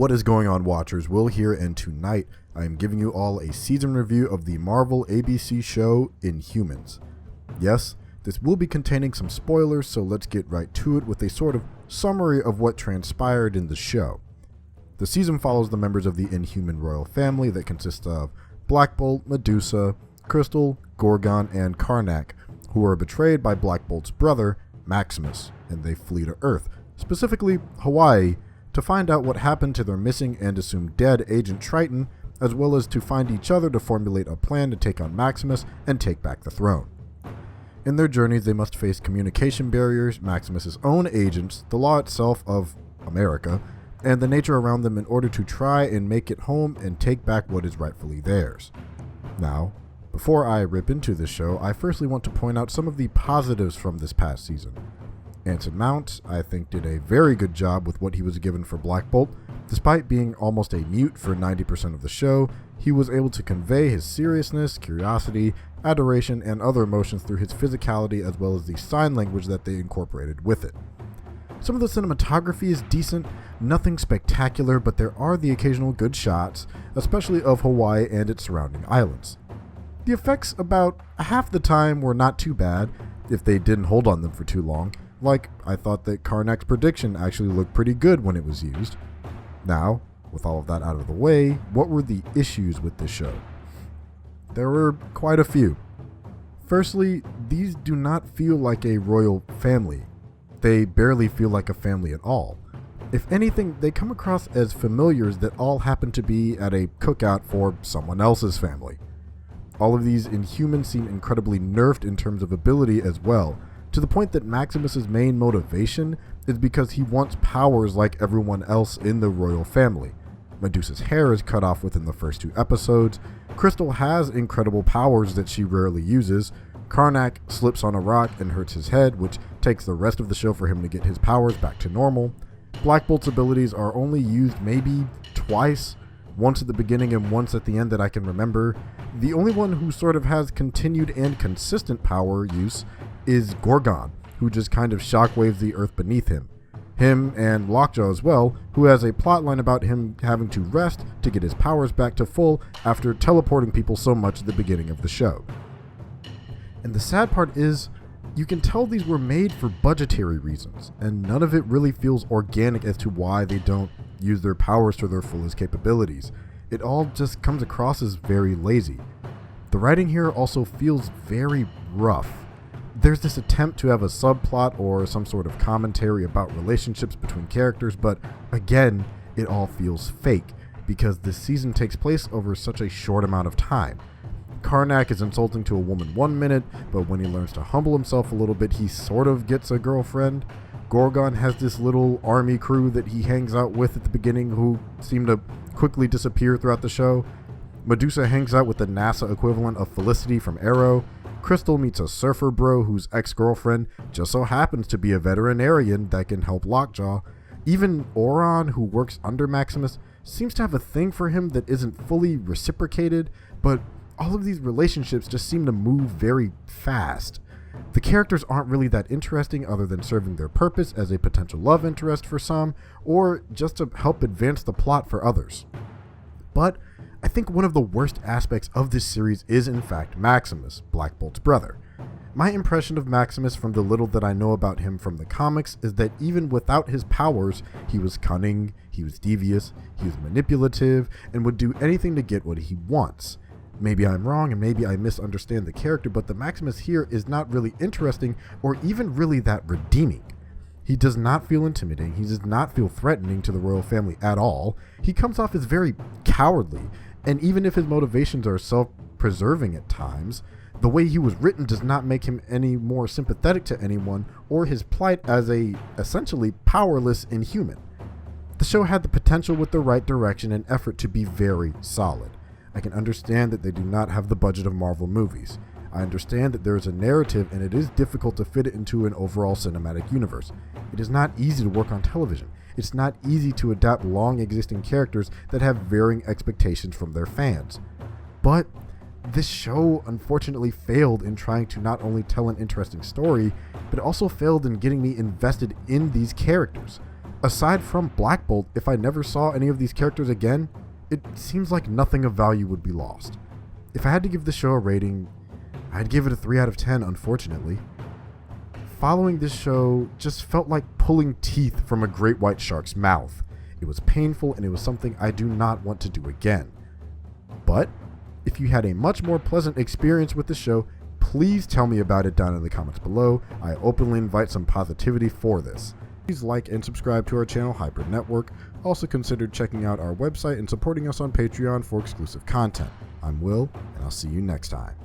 What is going on, watchers? Will here, and tonight I am giving you all a season review of the Marvel ABC show Inhumans. Yes, this will be containing some spoilers, so let's get right to it with a sort of summary of what transpired in the show. The season follows the members of the Inhuman royal family that consists of Black Bolt, Medusa, Crystal, Gorgon, and Karnak, who are betrayed by Black Bolt's brother, Maximus, and they flee to Earth, specifically Hawaii, to find out what happened to their missing and assumed dead Agent Triton, as well as to find each other to formulate a plan to take on Maximus and take back the throne. In their journeys, they must face communication barriers, Maximus's own agents, the law itself of America, and the nature around them in order to try and make it home and take back what is rightfully theirs. Now, before I rip into this show, I firstly want to point out some of the positives from this past season. Anson Mount, I think, did a very good job with what he was given for Black Bolt. Despite being almost a mute for 90% of the show, he was able to convey his seriousness, curiosity, adoration, and other emotions through his physicality as well as the sign language that they incorporated with it. Some of the cinematography is decent, nothing spectacular, but there are the occasional good shots, especially of Hawaii and its surrounding islands. The effects about half the time were not too bad, if they didn't hold on them for too long. Like, I thought that Karnak's prediction actually looked pretty good when it was used. Now, with all of that out of the way, what were the issues with this show? There were quite a few. Firstly, these do not feel like a royal family. They barely feel like a family at all. If anything, they come across as familiars that all happen to be at a cookout for someone else's family. All of these Inhumans seem incredibly nerfed in terms of ability as well, to the point that Maximus's main motivation is because he wants powers like everyone else in the royal family. Medusa's hair is cut off within the first 2 episodes, Crystal has incredible powers that she rarely uses, Karnak slips on a rock and hurts his head, which takes the rest of the show for him to get his powers back to normal. Black Bolt's abilities are only used maybe twice, once at the beginning and once at the end that I can remember. The only one who sort of has continued and consistent power use is Gorgon, who just kind of shockwaves the earth beneath him. Him and Lockjaw as well, who has a plotline about him having to rest to get his powers back to full after teleporting people so much at the beginning of the show. And the sad part is, you can tell these were made for budgetary reasons, and none of it really feels organic as to why they don't use their powers to their fullest capabilities. It all just comes across as very lazy. The writing here also feels very rough. There's this attempt to have a subplot or some sort of commentary about relationships between characters, but again, it all feels fake, because this season takes place over such a short amount of time. Karnak is insulting to a woman 1 minute, but when he learns to humble himself a little bit, he sort of gets a girlfriend. Gorgon has this little army crew that he hangs out with at the beginning who seem to quickly disappear throughout the show. Medusa hangs out with the NASA equivalent of Felicity from Arrow. Crystal meets a surfer bro whose ex-girlfriend just so happens to be a veterinarian that can help Lockjaw. Even Oron, who works under Maximus, seems to have a thing for him that isn't fully reciprocated, but all of these relationships just seem to move very fast. The characters aren't really that interesting other than serving their purpose as a potential love interest for some, or just to help advance the plot for others. But I think one of the worst aspects of this series is in fact Maximus, Black Bolt's brother. My impression of Maximus from the little that I know about him from the comics is that even without his powers, he was cunning, he was devious, he was manipulative, and would do anything to get what he wants. Maybe I'm wrong and maybe I misunderstand the character, but the Maximus here is not really interesting or even really that redeeming. He does not feel intimidating, he does not feel threatening to the royal family at all. He comes off as very cowardly, and even if his motivations are self-preserving at times, the way he was written does not make him any more sympathetic to anyone or his plight as a essentially powerless Inhuman. The show had the potential with the right direction and effort to be very solid. I can understand that they do not have the budget of Marvel movies. I understand that there is a narrative and it is difficult to fit it into an overall cinematic universe. It is not easy to work on television. It's not easy to adapt long existing characters that have varying expectations from their fans. But this show unfortunately failed in trying to not only tell an interesting story, but also failed in getting me invested in these characters. Aside from Black Bolt, if I never saw any of these characters again, it seems like nothing of value would be lost. If I had to give the show a rating, I'd give it a 3 out of 10, unfortunately. Following this show just felt like pulling teeth from a great white shark's mouth. It was painful, and it was something I do not want to do again. But if you had a much more pleasant experience with the show, please tell me about it down in the comments below. I openly invite some positivity for this. Please like and subscribe to our channel, Hybrid Network. Also consider checking out our website and supporting us on Patreon for exclusive content. I'm Will, and I'll see you next time.